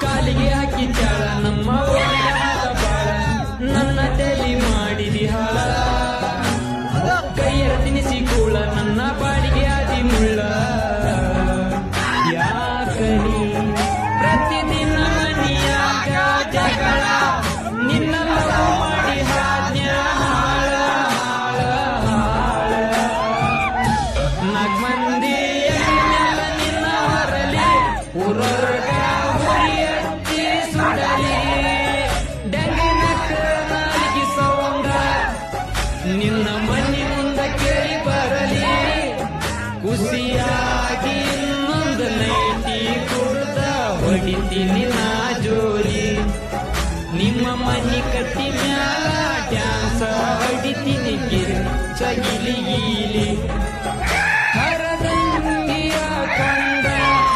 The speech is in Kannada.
ಕಾಲಿಗೆ ಹಾಕಿದ್ದಾಳ ನಮ್ಮ ಬಾಳ ನನ್ನ ತಲೆ ಮಾಡಿದಿ ಹಾಳ ಕೈಯರ ತಿನಿಸಿ ಕೂಳ ನನ್ನ ಬಾಡಿಗೆ ಆದಿ ಮುಳ್ಳ ಯಾಕನಿ ಪ್ರತಿದಿನ ಮನಿಯಾಗ ಜಗಳ ನಿನ್ನ ಮಾಡಿ ಹಾದ್ಯ ಹಾಳ ನಾಲ್ಕು ಮಂದಿ ನಿನ್ನ ಹೊರಲಿ ಊರೊರ್ಗ ಹುರಿ ಹಚ್ಚಿ ಸುಡಲಿ ಡಂಗಿನಕ್ಕ ನಾಲಿಗೆ ಸೌಂಡ ನಿನ್ನ ಮನೆ ಮುಂದ ಕೇಳಿ ಬರಲಿ ಖುಷಿಯಾಗಿ ಇನ್ನೊಂದು ನೈಟಿ ಕುಡ್ದ ಹೊಡಿತೀನಿ ನಾ ಜೋಲಿ ನಿಮ್ಮ ಮನೆ ಕಟ್ಟಿ